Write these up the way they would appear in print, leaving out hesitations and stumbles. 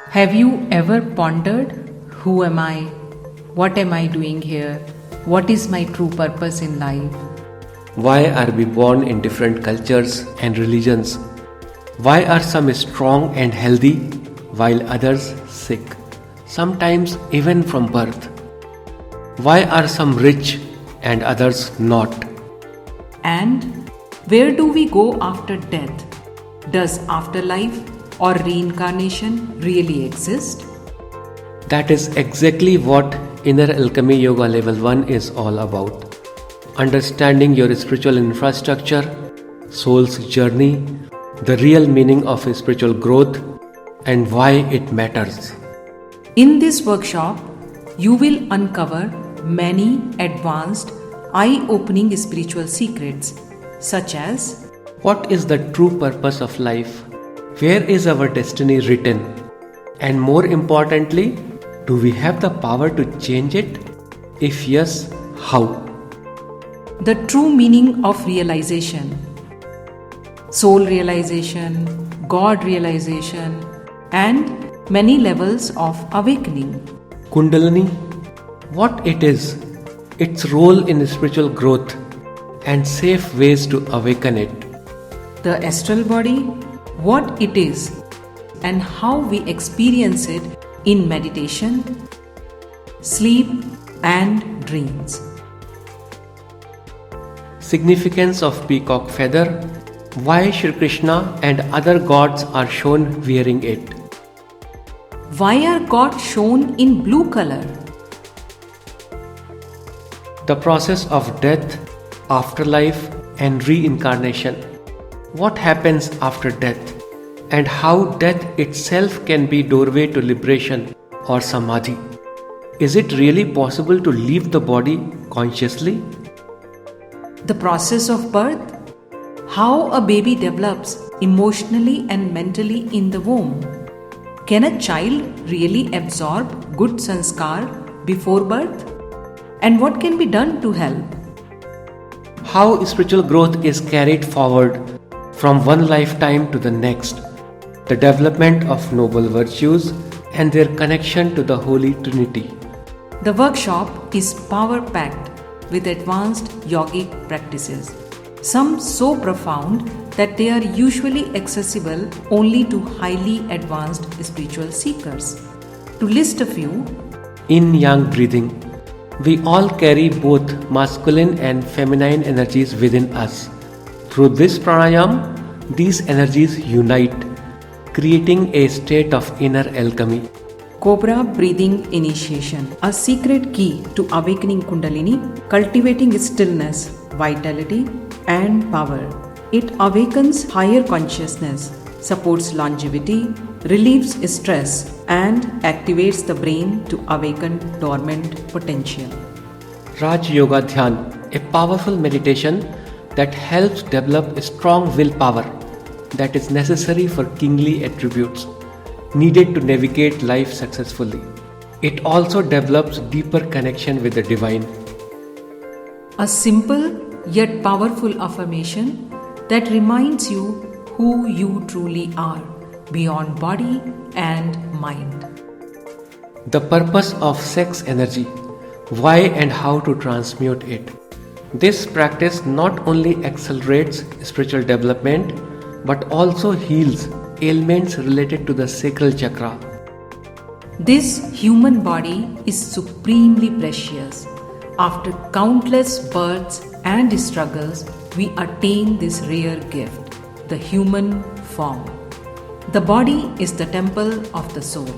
Have you ever pondered, who am I? What am I doing here? What is my true purpose in life? Why are we born in different cultures and religions? Why are some strong and healthy while others sick, sometimes even from birth? Why are some rich and others not? And where do we go after death? Does afterlife or reincarnation really exist? That is exactly what Inner Alchemy Yoga Level 1 is all about. Understanding your spiritual infrastructure, soul's journey, the real meaning of spiritual growth, and why it matters. In this workshop, you will uncover many advanced, eye-opening spiritual secrets, such as what is the true purpose of life? Where is our destiny written? And more importantly, do we have the power to change it? If yes, how? the true meaning of realization, soul realization, God realization, and many levels of awakening. Kundalini, what it is, its role in spiritual growth, and safe ways to awaken it. The astral body, what it is, and how we experience it in meditation, sleep, and dreams. Significance of peacock feather, why Shri Krishna and other gods are shown wearing it. Why are gods shown in blue color? The process of death, afterlife, and reincarnation. What happens after death, and how death itself can be doorway to liberation or samadhi. Is it really possible to leave the body consciously? The process of birth, how a baby develops emotionally and mentally in the womb. Can a child really absorb good sanskar before birth? And what can be done to help? How spiritual growth is carried forward from one lifetime to the next. The development of noble virtues and their connection to the Holy Trinity. The workshop is power-packed with advanced yogic practices, some so profound that they are usually accessible only to highly advanced spiritual seekers. To list a few: Yin-yang breathing. We all carry both masculine and feminine energies within us. Through this pranayam, these energies unite, creating a state of inner alchemy. Cobra breathing initiation, a secret key to awakening Kundalini, cultivating stillness, vitality, and power. It awakens higher consciousness, supports longevity, relieves stress, and activates the brain to awaken dormant potential. Raj Yoga Dhyan, a powerful meditation that helps develop strong willpower that is necessary for kingly attributes needed to navigate life successfully. It also develops deeper connection with the divine. A simple yet powerful affirmation that reminds you who you truly are, beyond body and mind. The purpose of sex energy, why and how to transmute it. This practice not only accelerates spiritual development but also heals ailments related to the sacral chakra. This human body is supremely precious. After countless births and struggles, we attain this rare gift, the human form. The body is the temple of the soul,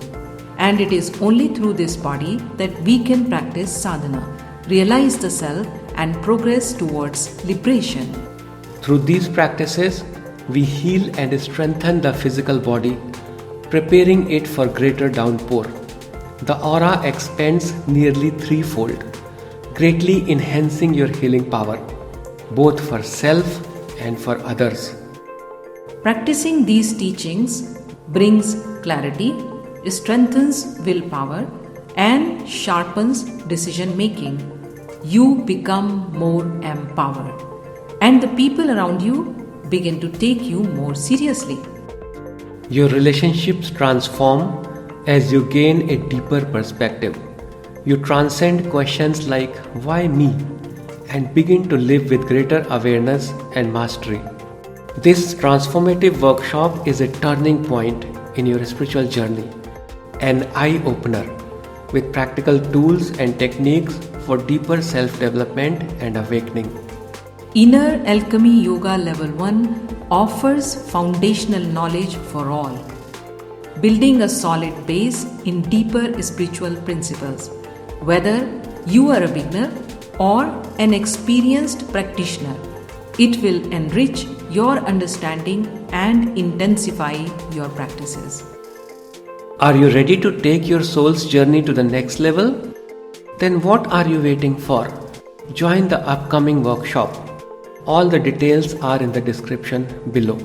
and it is only through this body that we can practice sadhana, realize the self, and progress towards liberation. Through these practices, we heal and strengthen the physical body, preparing it for greater downpour. The aura expands nearly threefold, greatly enhancing your healing power, both for self and for others. Practicing these teachings brings clarity, strengthens willpower, and sharpens decision making. You become more empowered, and the people around you begin to take you more seriously. Your relationships transform, As you gain a deeper perspective, you transcend questions like why me and begin to live with greater awareness and mastery. This transformative workshop is a turning point in your spiritual journey, an eye-opener with practical tools and techniques for deeper self-development and awakening. Inner Alchemy Yoga Level 1 offers foundational knowledge for all, building a solid base in deeper spiritual principles. Whether you are a beginner or an experienced practitioner, it will enrich your understanding and intensify your practices. Are you ready to take your soul's journey to the next level? Then what are you waiting for? Join the upcoming workshop. All the details are in the description below.